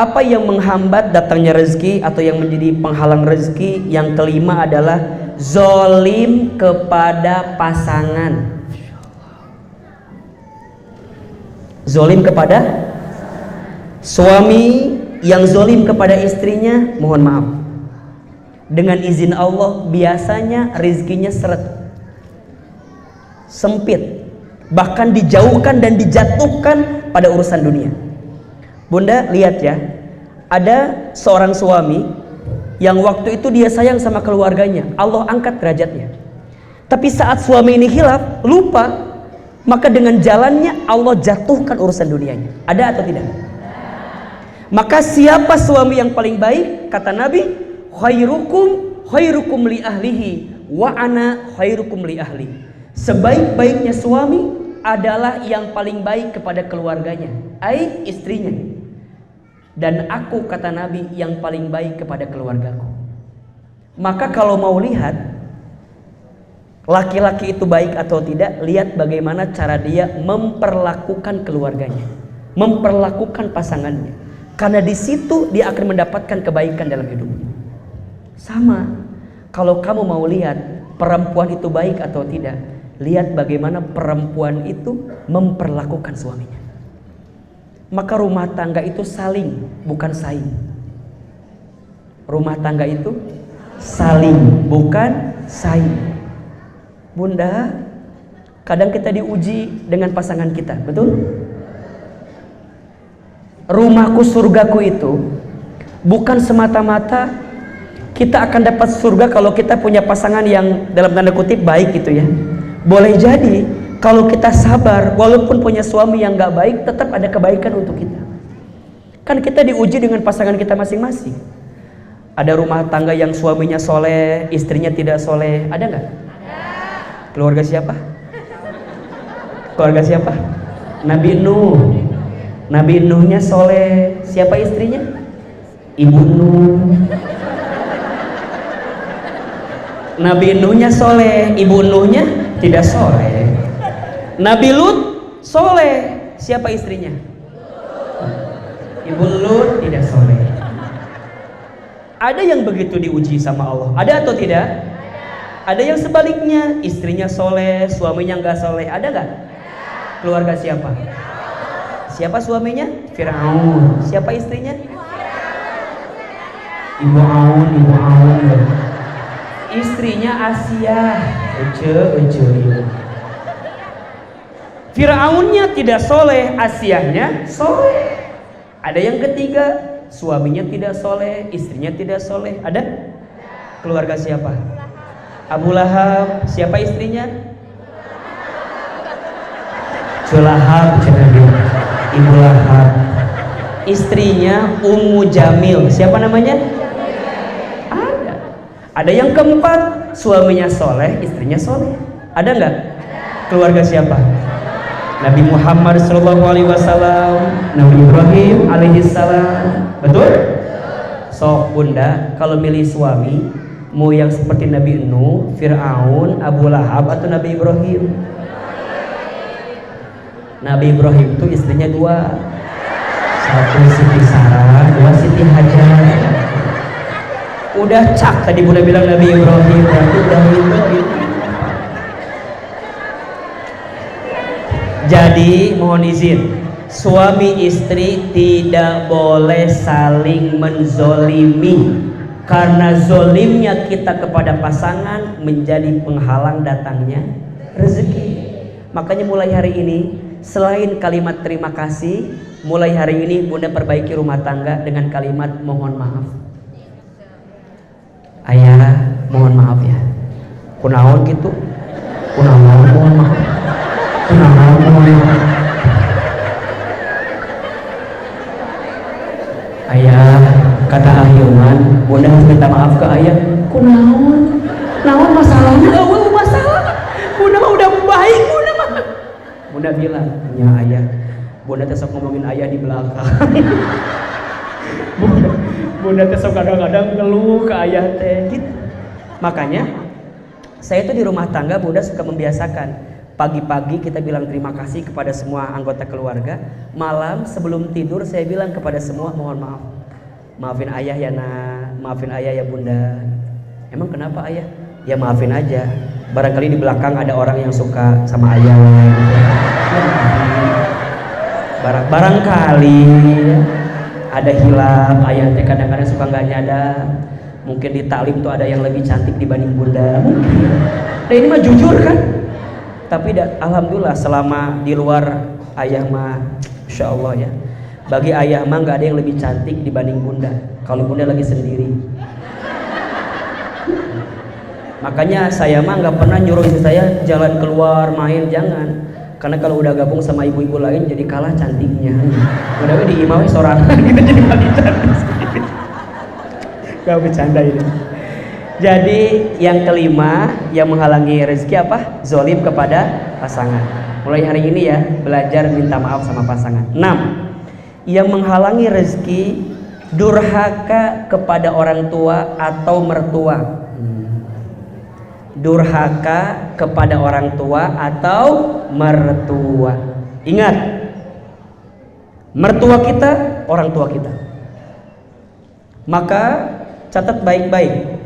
Apa yang menghambat datangnya rezeki atau yang menjadi penghalang rezeki? Yang kelima adalah zolim kepada pasangan. Zolim kepada suami yang zolim kepada istrinya, mohon maaf, dengan izin Allah biasanya rezekinya seret, sempit, bahkan dijauhkan dan dijatuhkan pada urusan dunia. Bunda lihat ya, ada seorang suami yang waktu itu dia sayang sama keluarganya, Allah angkat derajatnya. Tapi saat suami ini hilaf, lupa, maka dengan jalannya Allah jatuhkan urusan dunianya. Ada atau tidak? Maka siapa suami yang paling baik? Kata Nabi, khairukum li ahlihi wa ana khairukum li ahli. Sebaik-baiknya suami adalah yang paling baik kepada keluarganya, ai istrinya. Dan aku, kata Nabi, yang paling baik kepada keluargaku. Maka kalau mau lihat laki-laki itu baik atau tidak, lihat bagaimana cara dia memperlakukan keluarganya, memperlakukan pasangannya. Karena di situ dia akan mendapatkan kebaikan dalam hidupnya. Sama, kalau kamu mau lihat perempuan itu baik atau tidak, lihat bagaimana perempuan itu memperlakukan suaminya. Maka rumah tangga itu saling, bukan saing. Rumah tangga itu saling, bukan saing. Bunda, kadang kita diuji dengan pasangan kita, betul? Rumahku surgaku itu bukan semata-mata kita akan dapat surga kalau kita punya pasangan yang dalam tanda kutip baik gitu ya. Boleh jadi kalau kita sabar, walaupun punya suami yang gak baik, tetap ada kebaikan untuk kita. Kan kita diuji dengan pasangan kita masing-masing. Ada rumah tangga yang suaminya soleh, istrinya tidak soleh, ada gak? Ada. Keluarga siapa? Keluarga siapa? Nabi Nuh. Nabi Nuhnya soleh, siapa istrinya? Ibu Nuh. Nabi Nuhnya soleh, ibu Nuhnya tidak soleh. Nabi Lut soleh, siapa istrinya? Ibu Lut tidak soleh. Ada yang begitu diuji sama Allah, ada atau tidak? Ada yang sebaliknya, istrinya soleh, suaminya nggak soleh, ada nggak? Keluarga siapa? Siapa suaminya? Firaun. Siapa istrinya? Ibu Aun. Istrinya Asia. Firaunnya tidak soleh, Asiahnya soleh. Ada yang ketiga, suaminya tidak soleh, istrinya tidak soleh. Ada? Keluarga siapa? Abu Lahab. Siapa istrinya? Zulahab. Ibu Lahab. Istrinya Ummu Jamil. Siapa namanya? Ada. Ada yang keempat, suaminya soleh, istrinya soleh. Ada nggak? Keluarga siapa? Nabi Muhammad SAW, Nabi Ibrahim alaihissalam. Betul? Sok bunda, kalau milih suami, mau yang seperti Nabi Nuh, Fir'aun, Abu Lahab, atau Nabi Ibrahim? Nabi Ibrahim itu istrinya dua. Satu Siti Sarah, dua Siti Hajar. Udah cak tadi bunda bilang Nabi Ibrahim, berarti udah itu. Jadi mohon izin, suami istri tidak boleh saling menzolimi, karena zolimnya kita kepada pasangan menjadi penghalang datangnya rezeki. Makanya mulai hari ini, selain kalimat terima kasih, mulai hari ini bunda perbaiki rumah tangga dengan kalimat mohon maaf. Ayah mohon maaf ya, kunaon gitu, kunaon mohon maaf. Ayah, kata Ahyuman, bunda harus minta maaf ke ayah. Kunaon? Naon masalahnya? Masalah. Bunda mah udah baik, bunda mah. Bunda bilang, ya ayah, bunda tesok ngomongin ayah di belakang. Bunda tesok kadang-kadang ngeluh ke ayah teh gitu. Makanya saya tuh di rumah tangga bunda suka membiasakan Pagi-pagi kita bilang terima kasih kepada semua anggota keluarga. Malam sebelum tidur saya bilang kepada semua, mohon maaf. Maafin ayah ya nak, maafin ayah ya bunda. Emang kenapa ayah? Ya maafin aja. Barangkali di belakang ada orang yang suka sama ayah. Barangkali ada hilaf, ayah teh kadang-kadang suka nggak nyadar. Mungkin di taklim tuh ada yang lebih cantik dibanding bunda. Mungkin. Nah ini mah jujur kan? Tapi alhamdulillah selama di luar ayah mah, insya Allah ya. Bagi ayah mah nggak ada yang lebih cantik dibanding bunda. Kalau bunda lagi sendiri. Makanya saya mah nggak pernah nyuruh istri saya jalan keluar main, jangan. Karena kalau udah gabung sama ibu-ibu lain jadi kalah cantiknya. Udah di imam sorangan kita jadi paling cantik. Gak bercanda ini. Jadi yang kelima yang menghalangi rezeki apa? Zolim kepada pasangan. Mulai hari ini ya belajar minta maaf sama pasangan. 6. Yang menghalangi rezeki durhaka kepada orang tua atau mertua. Durhaka kepada orang tua atau mertua. Ingat, mertua kita orang tua kita. Maka catat baik-baik.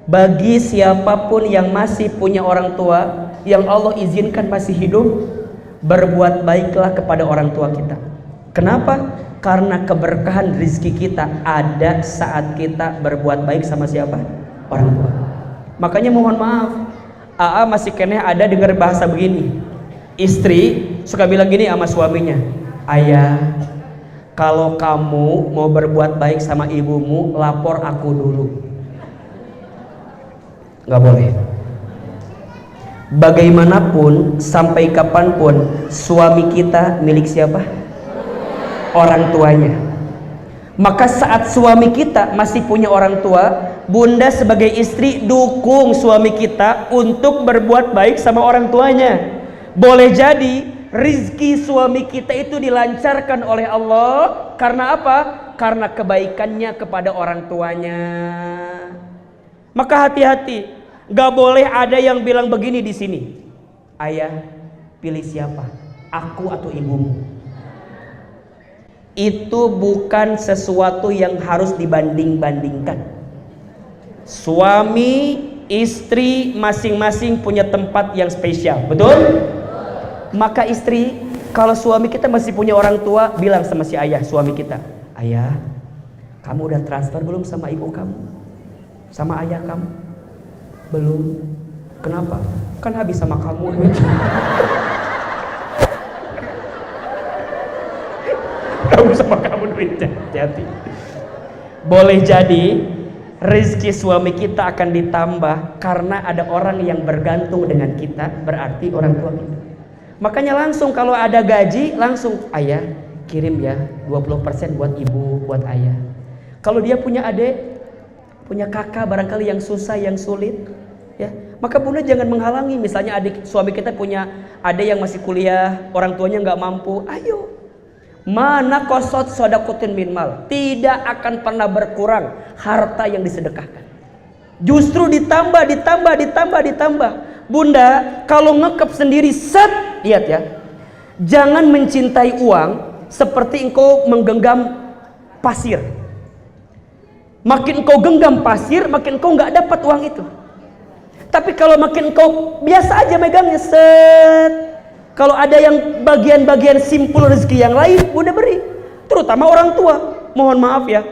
Bagi siapapun yang masih punya orang tua yang Allah izinkan masih hidup, berbuat baiklah kepada orang tua kita. Kenapa? Karena keberkahan rezeki kita ada saat kita berbuat baik sama siapa? Orang tua. Makanya mohon maaf, AA masih kena ada dengar bahasa begini. Istri suka bilang gini sama suaminya, ayah, kalau kamu mau berbuat baik sama ibumu, lapor aku dulu. Gak boleh. Bagaimanapun, sampai kapanpun, suami kita milik siapa? Orang tuanya. Maka saat suami kita masih punya orang tua, bunda sebagai istri dukung suami kita untuk berbuat baik sama orang tuanya. Boleh jadi rizki suami kita itu dilancarkan oleh Allah karena apa? Karena kebaikannya kepada orang tuanya. Maka hati-hati, gak boleh ada yang bilang begini di sini. Ayah, pilih siapa? Aku atau ibumu? Itu bukan sesuatu yang harus dibanding-bandingkan. Suami, istri masing-masing punya tempat yang spesial, betul? Maka istri, kalau suami kita masih punya orang tua, bilang sama si ayah suami kita, ayah, kamu udah transfer belum sama ibu kamu? Sama ayah kamu? Belum. Kenapa? Kan habis sama kamu. Kamu sama kamu duitnya. Hati-hati. Boleh jadi rezeki suami kita akan ditambah karena ada orang yang bergantung dengan kita, berarti orang tua kita. Makanya langsung kalau ada gaji langsung ayah kirim ya 20% buat ibu, buat ayah. Kalau dia punya adik, punya kakak barangkali yang susah, yang sulit, ya, maka bunda jangan menghalangi. Misalnya adik suami kita punya adik yang masih kuliah, orang tuanya nggak mampu, ayo. Mana kosot sodakutin min mal, tidak akan pernah berkurang harta yang disedekahkan. Justru ditambah. Bunda, kalau ngekep sendiri set, lihat ya, jangan mencintai uang seperti engkau menggenggam pasir. Makin engkau genggam pasir, makin engkau nggak dapat uang itu. Tapi kalau makin engkau biasa aja megangnya set, kalau ada yang bagian-bagian simpul rezeki yang lain, bunda beri. Terutama orang tua. Mohon maaf ya,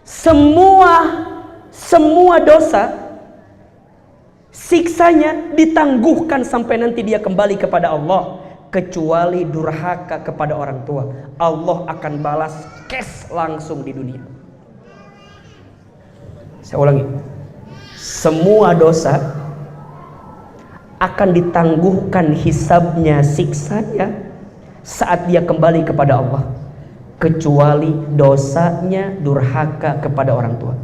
semua dosa siksanya ditangguhkan sampai nanti dia kembali kepada Allah, kecuali durhaka kepada orang tua. Allah akan balas cash langsung di dunia. Saya ulangi, semua dosa akan ditangguhkan hisabnya, siksanya saat dia kembali kepada Allah, kecuali dosanya durhaka kepada orang tua.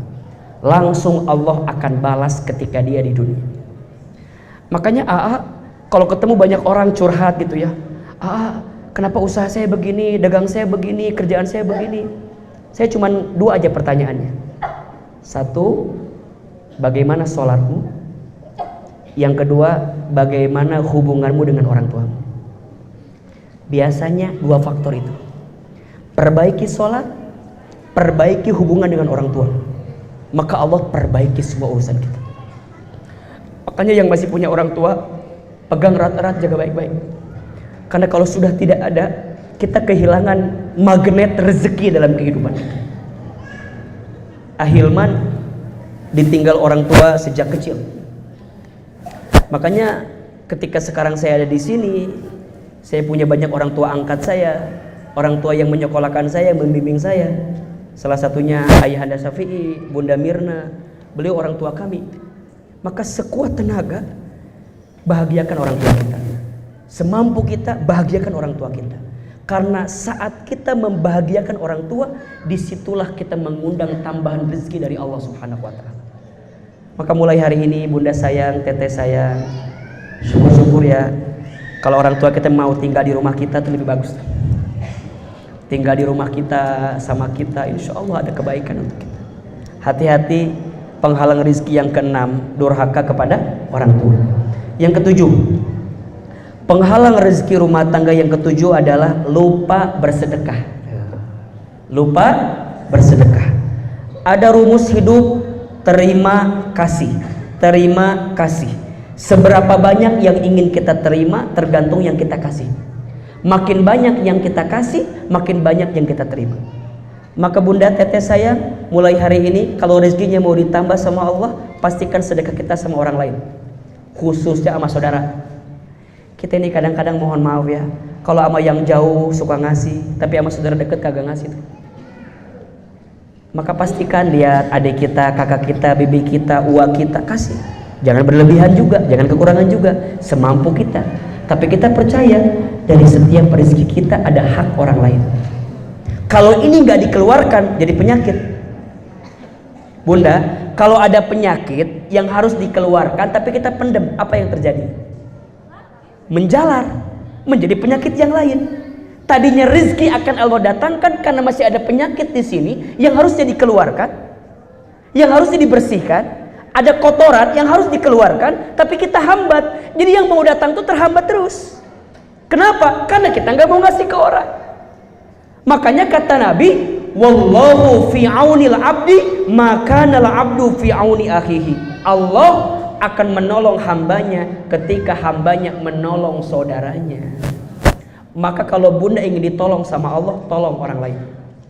Langsung Allah akan balas ketika dia di dunia. Makanya kalau ketemu banyak orang curhat gitu ya, kenapa usaha saya begini, dagang saya begini, kerjaan saya begini. Saya cuman 2 aja pertanyaannya. 1, bagaimana sholatmu? Yang kedua, bagaimana hubunganmu dengan orang tuamu. Biasanya 2 faktor itu. Perbaiki sholat, perbaiki hubungan dengan orang tua. Maka Allah perbaiki semua urusan kita. Makanya yang masih punya orang tua, pegang erat-erat, jaga baik-baik. Karena kalau sudah tidak ada, kita kehilangan magnet rezeki dalam kehidupan kita. Ahilman ditinggal orang tua sejak kecil. Makanya ketika sekarang saya ada di sini, saya punya banyak orang tua angkat saya, orang tua yang menyekolahkan saya, membimbing saya. Salah satunya Ayahanda Syafi'i, Bunda Mirna, beliau orang tua kami. Maka sekuat tenaga bahagiakan orang tua kita. Semampu kita bahagiakan orang tua kita. Karena saat kita membahagiakan orang tua, disitulah kita mengundang tambahan rezeki dari Allah Subhanahu wa Ta'ala. Maka mulai hari ini Bunda sayang, Teteh sayang, syukur-syukur ya. Kalau orang tua kita mau tinggal di rumah kita itu lebih bagus. Tinggal di rumah kita sama kita, insya Allah ada kebaikan untuk kita. Hati-hati penghalang rezeki yang ke-6, durhaka kepada orang tua. Yang ke-7, penghalang rezeki rumah tangga yang ke-7 adalah lupa bersedekah. Lupa bersedekah. Ada rumus hidup, terima kasih. Terima kasih. Seberapa banyak yang ingin kita terima tergantung yang kita kasih. Makin banyak yang kita kasih, makin banyak yang kita terima. Maka Bunda, Teteh sayang, mulai hari ini kalau rezekinya mau ditambah sama Allah, pastikan sedekah kita sama orang lain, khususnya sama saudara. Kita ini kadang-kadang mohon maaf ya, kalau sama yang jauh suka ngasih, tapi sama saudara deket kagak ngasih tuh. Maka pastikan lihat adik kita, kakak kita, bibi kita, uak kita, kasih. Jangan berlebihan juga, jangan kekurangan juga, semampu kita. Tapi kita percaya dari setiap rezeki kita ada hak orang lain. Kalau ini nggak dikeluarkan jadi penyakit. Bunda, kalau ada penyakit yang harus dikeluarkan tapi kita pendem, apa yang terjadi? Menjalar, menjadi penyakit yang lain. Tadinya rezeki akan Allah datangkan karena masih ada penyakit di sini yang harusnya dikeluarkan, yang harusnya dibersihkan. Ada kotoran yang harus dikeluarkan, tapi kita hambat. Jadi yang mau datang tuh terhambat terus. Kenapa? Karena kita nggak mau ngasih ke orang. Makanya kata Nabi, wallahu fi aunil abdi maka nal abdu fi auni akhihi. Allah akan menolong hambanya ketika hambanya menolong saudaranya. Maka kalau Bunda ingin ditolong sama Allah, tolong orang lain,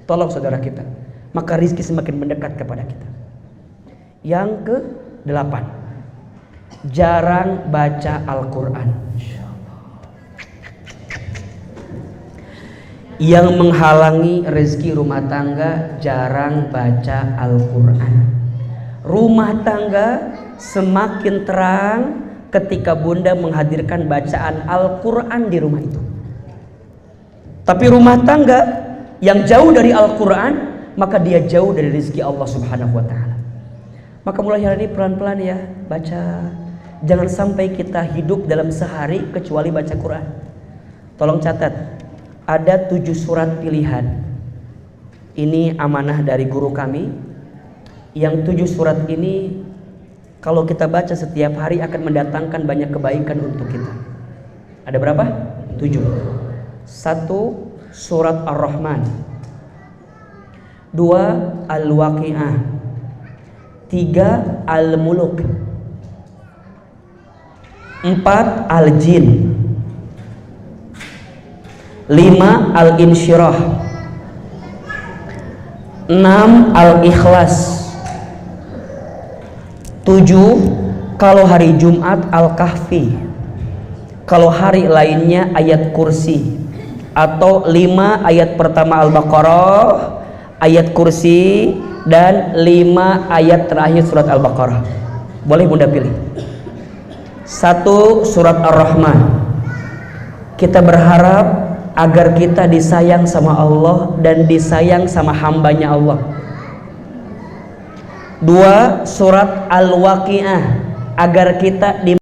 tolong saudara kita, maka rizki semakin mendekat kepada kita. Yang ke-8, jarang baca Al-Quran. Yang menghalangi rezeki rumah tangga, jarang baca Al-Quran. Rumah tangga semakin terang ketika Bunda menghadirkan bacaan Al-Quran di rumah itu. Tapi rumah tangga yang jauh dari Al-Quran, maka dia jauh dari rezeki Allah Subhanahu wa Ta'ala. Maka mulai hari ini pelan-pelan ya baca. Jangan sampai kita hidup dalam sehari kecuali baca Quran. Tolong catat, ada 7 surat pilihan. Ini amanah dari guru kami. Yang 7 surat ini kalau kita baca setiap hari akan mendatangkan banyak kebaikan untuk kita. Ada berapa? 7. 1. Surat Ar-Rahman. 2. Al-Waqi'ah. 3. Al-Muluk. 4. Al-Jin. 5. Al-Insyirah. 6. Al-Ikhlas. 7. Kalau hari Jumat Al-Kahfi. Kalau hari lainnya ayat kursi. Atau 5 ayat pertama Al-Baqarah, ayat kursi, dan 5 ayat terakhir surat Al-Baqarah. Boleh Bunda pilih. 1. Surat Ar-Rahman. Kita berharap agar kita disayang sama Allah dan disayang sama hambanya Allah. 2. Surat Al-Waqi'ah, agar kita